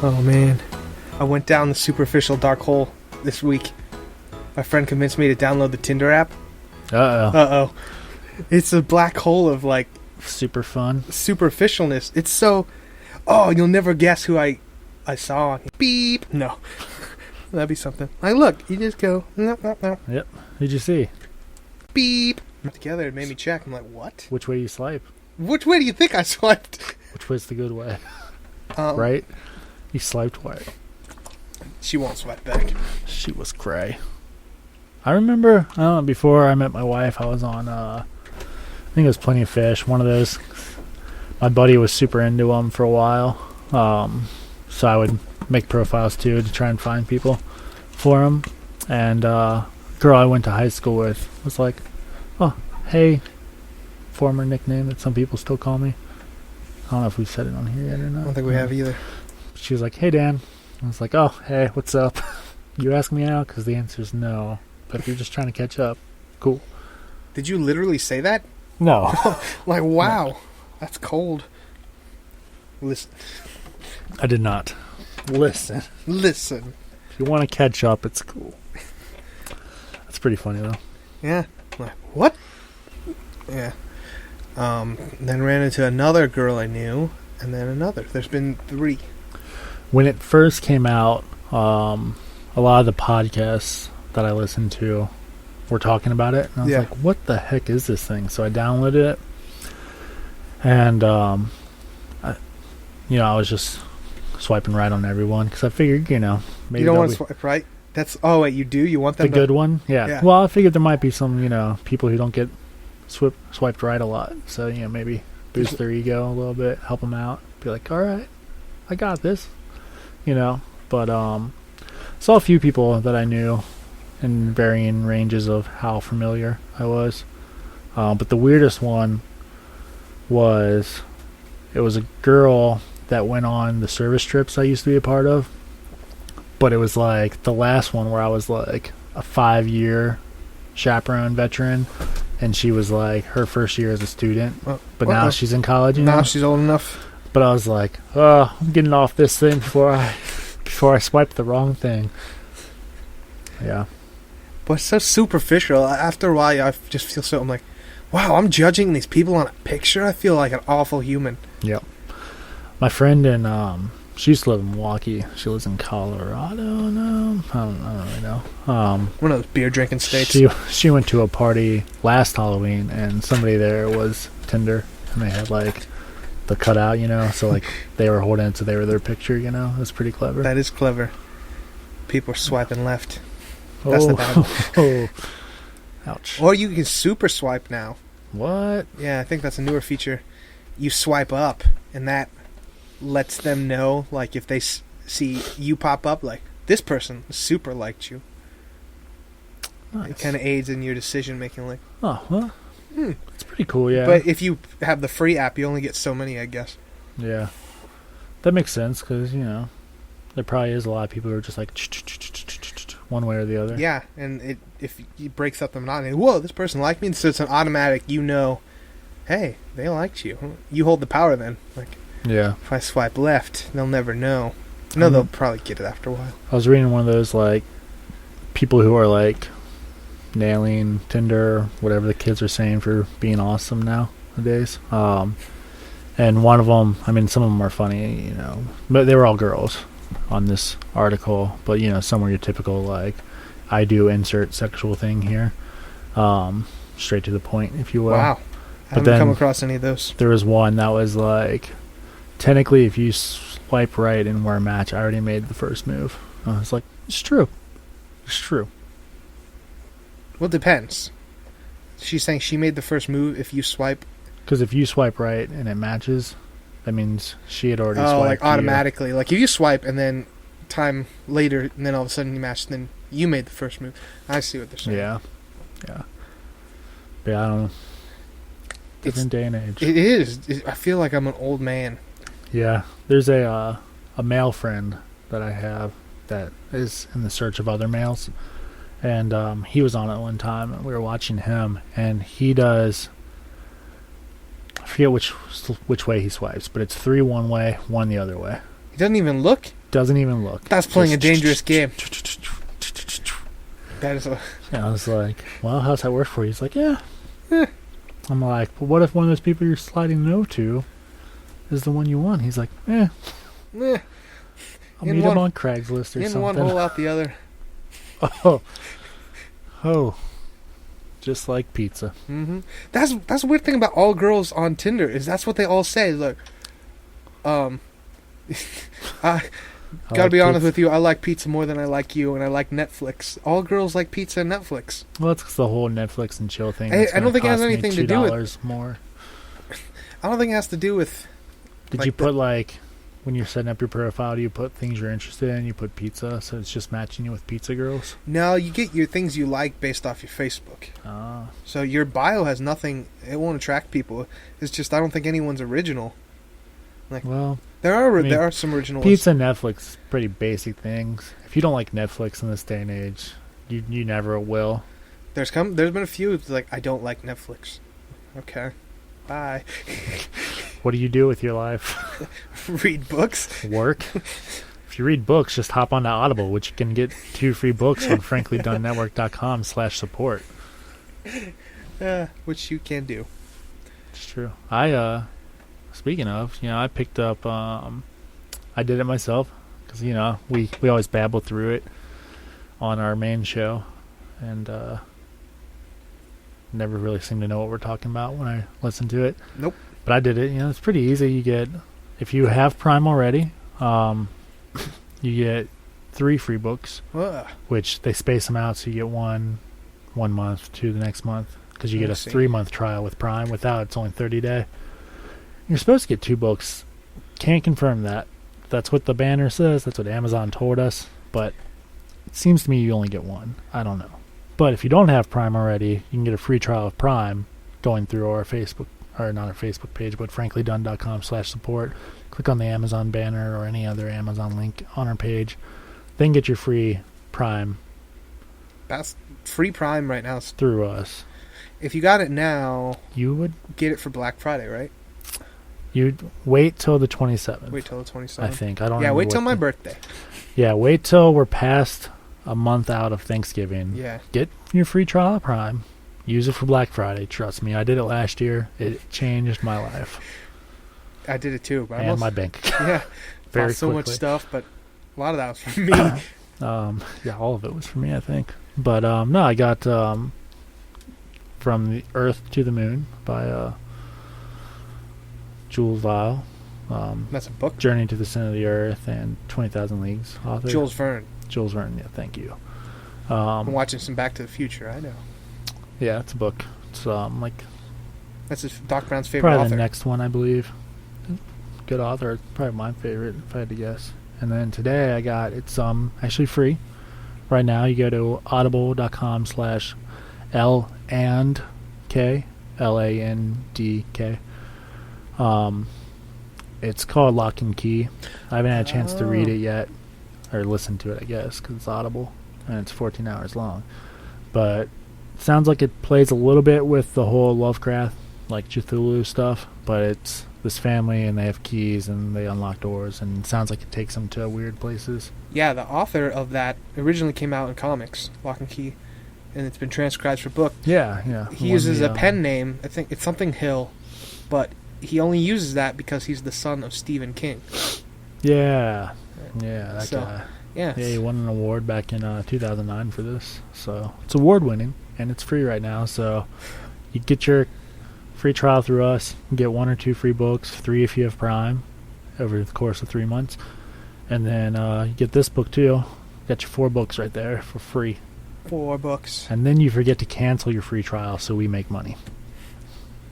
Oh, man. I went down the superficial dark hole this week. My friend convinced me to download the Tinder app. Uh-oh. It's a black hole of, like... Super fun. Superficialness. It's so... Oh, you'll never guess who I saw. Beep. No. That'd be something. Like, look, you just go... Yep. Who'd you see? Beep. Together, it made me check. I'm like, what? Which way you swipe? Which way do you think I swiped? Which way's the good way? Right? You swiped right. She won't swipe back. She was cray. I remember, before I met my wife, I was on, I think it was Plenty of Fish, one of those. My buddy was super into them for a while, so I would make profiles too to try and find people for them. And girl I went to high school with was like, oh, hey, former nickname that some people still call me. I don't know if we've said it on here yet or not. I don't think we have either. She was like, hey, Dan. I was like, oh, hey, what's up? You ask me out? Because the answer is no. But if you're just trying to catch up, cool. Did you literally say that? No. Like, wow. No. That's cold. Listen. I did not. Listen. If you want to catch up, it's cool. That's pretty funny, though. Yeah. Like, what? Yeah. Then ran into another girl I knew, and then another. There's been 3. When it first came out, a lot of the podcasts that I listened to were talking about it. And I was like, what the heck is this thing? So I downloaded it. And, I was just swiping right on everyone. Because I figured, maybe... You don't want to swipe right? Oh, wait, you do? You want them the good one? Yeah. Well, I figured there might be some, people who don't get swiped right a lot. So, maybe boost their ego a little bit, help them out. Be like, all right, I got this. But saw a few people that I knew in varying ranges of how familiar I was. But the weirdest one was, it was a girl that went on the service trips I used to be a part of. But it was like the last one where I was like a 5-year chaperone veteran, and she was like her first year as a student. But now she's in college. Now she's old enough. But I was like, oh, I'm getting off this thing before I swipe the wrong thing. Yeah. But it's so superficial. After a while, I just feel so... I'm like, wow, I'm judging these people on a picture? I feel like an awful human. Yep. My friend she used to live in Milwaukee. She lives in Colorado now. I don't really know. One of those beer-drinking states. She went to a party last Halloween, and somebody there was Tinder, and they had, like... the cutout, so like they were holding it so they were their picture, It was pretty clever. That is clever. People are swiping left. That's the bad one. Ouch. Or you can super swipe now. What? Yeah, I think that's a newer feature. You swipe up, and that lets them know, like, if they see you pop up, like, this person super liked you. Nice. It kind of aids in your decision making, like, oh, well. It's pretty cool, yeah. But if you have the free app, you only get so many, I guess. Yeah. That makes sense, because, there probably is a lot of people who are just like, one way or the other. Yeah, and if it breaks up the monotony, whoa, this person liked me, so it's an automatic, hey, they liked you. You hold the power then. Like, yeah. If I swipe left, they'll never know. No, they'll probably get it after a while. I was reading one of those, like, people who are, like, nailing Tinder, whatever the kids are saying for being awesome nowadays. And one of them, some of them are funny, but they were all girls on this article. But, some were your typical, like, I do insert sexual thing here. Straight to the point, if you will. Wow. I haven't come across any of those. There was one that was like, technically, if you swipe right and wear a match, I already made the first move. I was like, it's true. It's true. Well, it depends. She's saying she made the first move if you swipe. Because if you swipe right and it matches, that means she had already swiped. Oh, like automatically. Like if you swipe and then time later, and then all of a sudden you match, then you made the first move. I see what they're saying. Yeah. Yeah. But yeah, I don't know. Different day and age. It is. I feel like I'm an old man. Yeah. There's a male friend that I have that is in the search of other males. And he was on it one time, and we were watching him, and he does... I forget which way he swipes, but it's 3 one way, 1 the other way. He doesn't even look? Doesn't even look. That's playing a dangerous game. That is a... I was like, well, how's that work for you? He's like, yeah. I'm like, well, what if one of those people you're sliding no to is the one you want? He's like, I'll meet him on Craigslist or something. In one hole, out the other. Oh. Just like pizza. Mm-hmm. That's a weird thing about all girls on Tinder is that's what they all say. Look, gotta be honest with you, I like pizza more than I like you, and I like Netflix. All girls like pizza and Netflix. Well, that's 'cause the whole Netflix and chill thing. I don't think it has anything to do with $2 more. I don't think it has to do with... Did you put, when you're setting up your profile, do you put things you're interested in? You put pizza, so it's just matching you with pizza girls? No, you get your things you like based off your Facebook. So your bio has nothing... It won't attract people. It's just I don't think anyone's original. Well... There are some original pizza and Netflix, pretty basic things. If you don't like Netflix in this day and age, you never will. There's been a few like I don't like Netflix. Okay, bye. What do you do with your life? Read books. Work. If you read books, just hop on to Audible, which you can get 2 free books on FranklyDoneNetwork.com/support. Which you can do. It's true. Speaking of, I picked up, I did it myself, because, we always babble through it on our main show, and never really seem to know what we're talking about when I listen to it. Nope. But I did it, it's pretty easy. If you have Prime already, you get 3 free books, which they space them out, so you get one month to the next month, because you get a 3-month trial with Prime. Without, it's only 30-day. You're supposed to get 2 books. Can't confirm that. That's what the banner says. That's what Amazon told us. But it seems to me you only get 1. I don't know. But if you don't have Prime already, you can get a free trial of Prime going through our Facebook, or not our Facebook page, but FranklyDone.com/support. Click on the Amazon banner or any other Amazon link on our page. Then get your free Prime. That's free Prime right now. Through us. If you got it now, you would get it for Black Friday, right? You'd wait till the 27th. Wait till the 27th. I think. I don't know. Yeah, wait till my birthday. Yeah, wait till we're past a month out of Thanksgiving. Yeah. Get your free trial of Prime. Use it for Black Friday. Trust me. I did it last year. It changed my life. I did it too. But and my bank account. Yeah. Very so quickly. much stuff, but a lot of that was for me. Yeah, all of it was for me, I think. But no, I got From the Earth to the Moon by Jules Verne. That's a book. Journey to the Center of the Earth and 20,000 Leagues. Author Jules Verne. Jules Verne. Yeah, thank you. I'm watching some Back to the Future. I know. Yeah, it's a book. It's that's Doc Brown's favorite probably author. The next one, I believe. Good author. It's probably my favorite, if I had to guess. And then today I got it's actually free. Right now, you go to audible.com/L&K. It's called Lock and Key. I haven't had a chance to read it yet, or listen to it, I guess, because it's Audible, and it's 14 hours long. But it sounds like it plays a little bit with the whole Lovecraft, like Cthulhu stuff, but it's this family, and they have keys, and they unlock doors, and it sounds like it takes them to weird places. Yeah, the author of that originally came out in comics, Lock and Key, and it's been transcribed for book. Yeah. He uses a pen name. I think it's something Hill, but he only uses that because he's the son of Stephen King. Yeah, that guy. Yeah, he won an award back in 2009 for this. So it's award-winning, and it's free right now. So you get your free trial through us. You get 1 or 2 free books, 3 if you have Prime, over the course of 3 months. And then you get this book, too. Got your 4 books right there for free. 4 books. And then you forget to cancel your free trial, so we make money.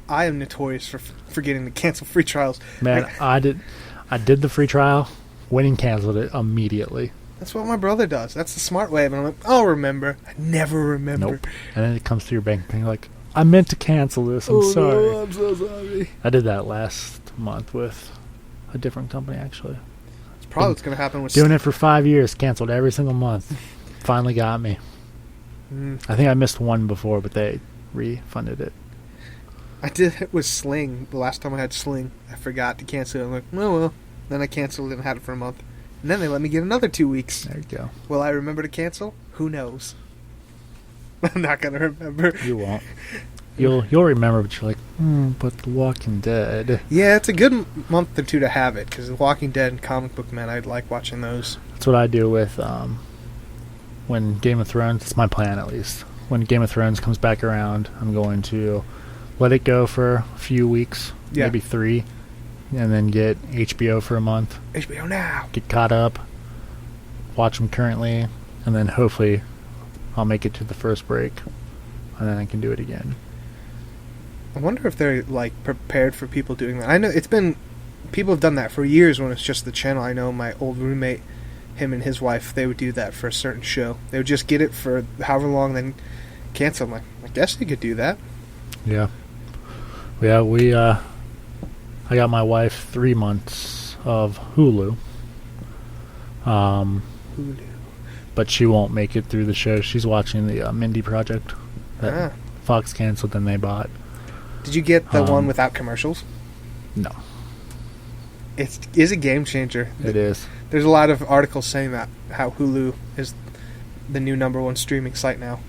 I am notorious for forgetting to cancel free trials. Man, I did the free trial, went and canceled it immediately. That's what my brother does. That's the smart way. And I'm like, I'll remember. I never remember. Nope. And then it comes to your bank and you're like, I meant to cancel this. I'm sorry. No, I'm so sorry. I did that last month with a different company, actually. It's probably what's going to happen with... Doing it for 5 years, canceled every single month. Finally got me. I think I missed one before, but they refunded it. I did it with Sling. The last time I had Sling, I forgot to cancel it. I'm like, oh well. Then I canceled it and had it for a month. And then they let me get another 2 weeks. There you go. Will I remember to cancel? Who knows? I'm not going to remember. You won't. You'll remember, but you're like, but The Walking Dead. Yeah, it's a good month or two to have it, because The Walking Dead and Comic Book Man, I'd like watching those. That's what I do with when Game of Thrones, it's my plan at least. When Game of Thrones comes back around, I'm going to let it go for a few weeks, maybe 3, and then get HBO for a month. HBO now! Get caught up, watch them currently, and then hopefully I'll make it to the first break, and then I can do it again. I wonder if they're like prepared for people doing that. I know people have done that for years when it's just the channel. I know my old roommate, him and his wife, they would do that for a certain show. They would just get it for however long, then cancel. I'm like, I guess they could do that. Yeah. Yeah, I got my wife 3 months of Hulu. Hulu. But she won't make it through the show. She's watching the Mindy Project that Fox canceled, then they bought. Did you get the one without commercials? No. It is a game changer. It is. There's a lot of articles saying that, how Hulu is the new #1 streaming site now.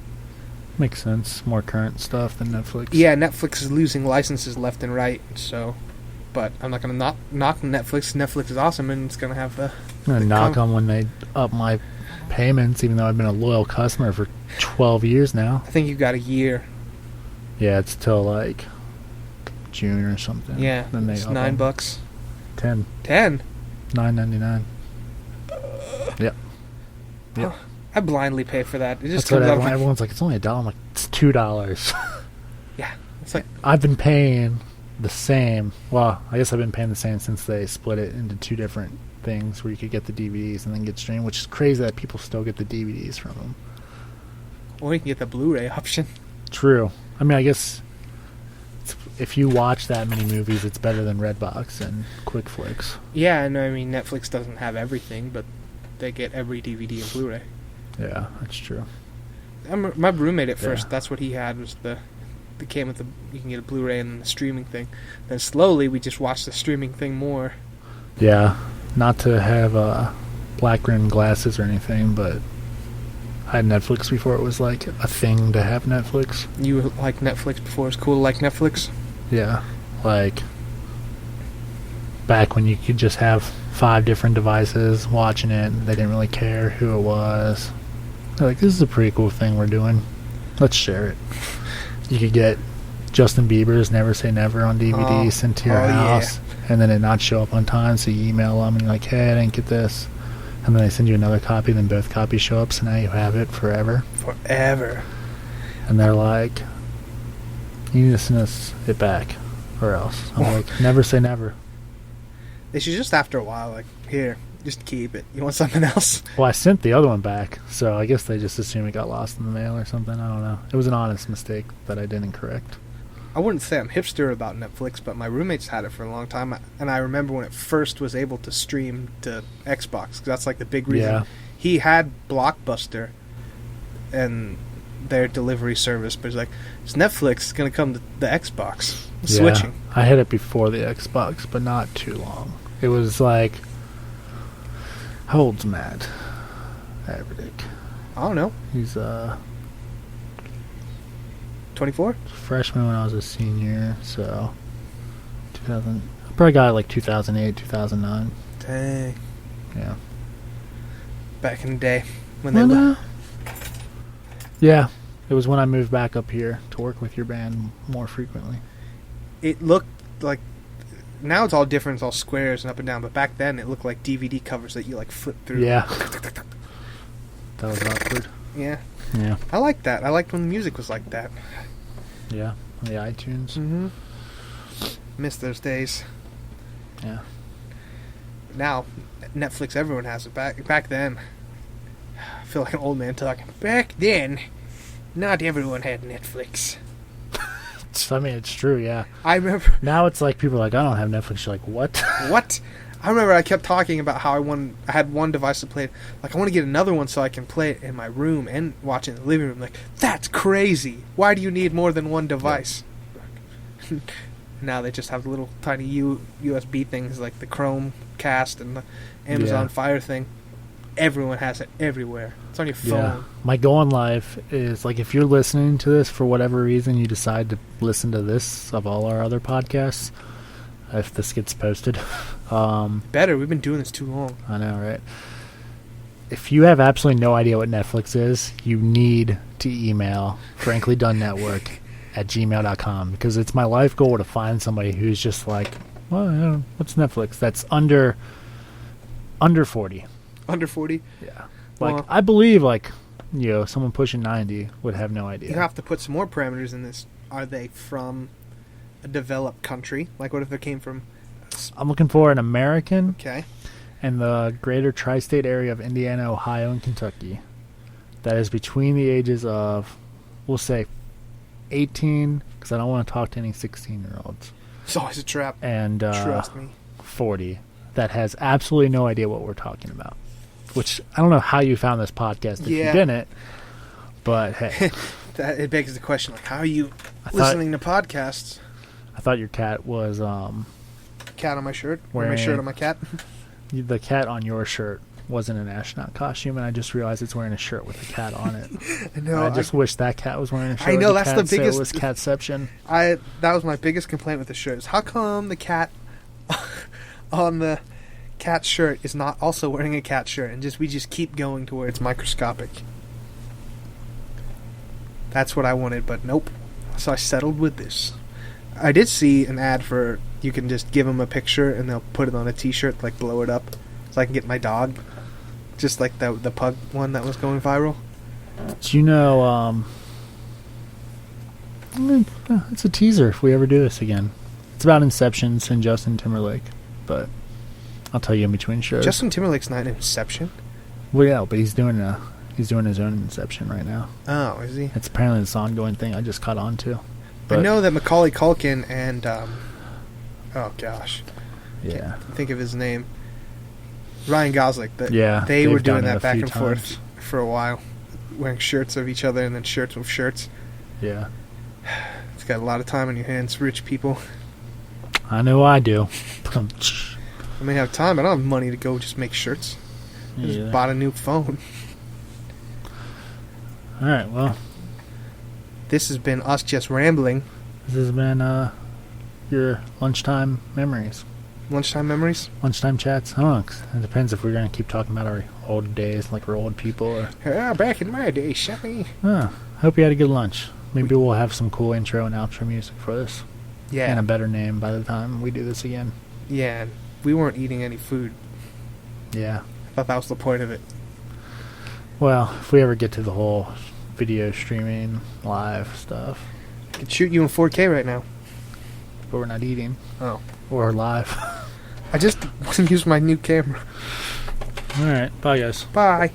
Makes sense. More current stuff than Netflix. Yeah, Netflix is losing licenses left and right, so... But I'm not going to knock Netflix. Netflix is awesome, and it's going to have the... I'm going to knock them when they up my payments, even though I've been a loyal customer for 12 years now. I think you've got a year. Yeah, it's till like June or something. Yeah, then it's $9. 10. $9.99. Yep. Yep. I blindly pay for that. It just That's comes what out everyone's like, it's only $1. I'm like, it's $2. Yeah. It's like... I've been paying the same. Well, I guess I've been paying the same since they split it into 2 different things where you could get the DVDs and then get streamed, which is crazy that people still get the DVDs from them. Or you can get the Blu-ray option. True. I mean, I guess if you watch that many movies, it's better than Redbox and QuickFlix. Yeah, and I mean, Netflix doesn't have everything, but they get every DVD and Blu-ray. Yeah, that's true. My roommate at first, that's what he had, was the came with you can get a Blu-ray and the streaming thing. Then slowly we just watched the streaming thing more. Yeah, not to have black rimmed glasses or anything, but I had Netflix before it was like a thing to have Netflix. You like Netflix before it was cool to like Netflix? Yeah, like back when you could just have 5 different devices watching it, and they didn't really care who it was. They're like, this is a pretty cool thing we're doing. Let's share it. You could get Justin Bieber's Never Say Never on DVD sent to your house, and then it not show up on time, so you email them and you're like, hey, I didn't get this. And then they send you another copy, then both copies show up, so now you have it forever. Forever. And they're like, you need to send us it back, or else. I'm like, never say never. They should just, after a while, like, here, just keep it. You want something else? Well, I sent the other one back, so I guess they just assumed it got lost in the mail or something. I don't know. It was an honest mistake that I didn't correct. I wouldn't say I'm hipster about Netflix, but my roommate's had it for a long time, and I remember when it first was able to stream to Xbox, because that's like the big reason. Yeah. He had Blockbuster and their delivery service, but he's like, it's Netflix, it's going to come to the Xbox. Switching. I had it before the Xbox, but not too long. It was like, how old's Matt Averdick? I don't know. He's 24? Freshman when I was a senior, so 2000. I probably got it like 2008, 2009. Dang. Yeah. Back in the day when they Yeah, it was when I moved back up here to work with your band more frequently. It looked like, now it's all different, it's all squares and up and down, but back then it looked like DVD covers that you like flip through. Yeah. That was awkward. Yeah. Yeah. I liked that. I liked when the music was like that. Yeah, on the iTunes. Mm-hmm. Miss those days. Yeah. Now, Netflix, everyone has it. Back then, I feel like an old man talking. Back then, not everyone had Netflix. I mean, it's true, yeah. I remember... Now it's like, people are like, I don't have Netflix. You're like, what? What? I remember I kept talking about how I had one device to play it. Like, I want to get another one so I can play it in my room and watch it in the living room. Like, that's crazy. Why do you need more than one device? Now they just have the little tiny USB things like the Chromecast and the Amazon Fire thing. Everyone has it everywhere. It's on your phone. Yeah. My goal in life is, like, if you're listening to this for whatever reason, you decide to listen to this of all our other podcasts, if this gets posted. Better. We've been doing this too long. I know, right? If you have absolutely no idea what Netflix is, you need to email FranklyDoneNetwork@gmail.com, because it's my life goal to find somebody who's just like, well, you know, what's Netflix? That's under 40. Under 40? Yeah. Like, I believe, like, you know, someone pushing 90 would have no idea. You have to put some more parameters in this. Are they from a developed country? Like, what if they came from... I'm looking for an American Okay. in the greater tri-state area of Indiana, Ohio, and Kentucky that is between the ages of, we'll say, 18, because I don't want to talk to any 16-year-olds. It's always a trap. And trust me. 40 that has absolutely no idea what we're talking about. Which, I don't know how you found this podcast if you didn't, but hey. It begs the question, like, how are you listening to podcasts? I thought your cat was... cat on my shirt? Wearing my shirt on my cat? The cat on your shirt wasn't an astronaut costume, and I just realized it's wearing a shirt with a cat on it. I know. I just wish that cat was wearing a shirt I know, with that's a cat, the biggest... so it was catception. That was my biggest complaint with the shirt. Is how come the cat on the... cat shirt is not also wearing a cat shirt, and we just keep going to where it's microscopic. That's what I wanted, but nope. So I settled with this. I did see an ad for you can just give them a picture and they'll put it on a t-shirt, like blow it up, so I can get my dog, just like the pug one that was going viral. Do you know, it's a teaser if we ever do this again. It's about Inceptions and Justin Timberlake, but I'll tell you in between shows. Justin Timberlake's not in Inception. Well, yeah, but he's doing his own Inception right now. Oh, is he? It's apparently this ongoing thing I just caught on to. I know that Macaulay Culkin and oh gosh, yeah, can't think of his name. Ryan Gosling. They were doing that back and forth for a while, wearing shirts of each other and then shirts with shirts. Yeah, it's got a lot of time on your hands, rich people. I know I do. I may have time, but I don't have money to go just make shirts. I just bought a new phone. Alright, well. This has been us just rambling. This has been your lunchtime memories. Lunchtime memories? Lunchtime chats? I don't know. It depends if we're going to keep talking about our old days, like we're old people. Or back in my day, Sonny. Hope you had a good lunch. Maybe we'll have some cool intro and outro music for this. Yeah. And a better name by the time we do this again. Yeah, we weren't eating any food. Yeah. I thought that was the point of it. Well, if we ever get to the whole video streaming, live stuff. I can shoot you in 4K right now. But we're not eating. Oh. Or live. I just want to use my new camera. Alright, bye guys. Bye.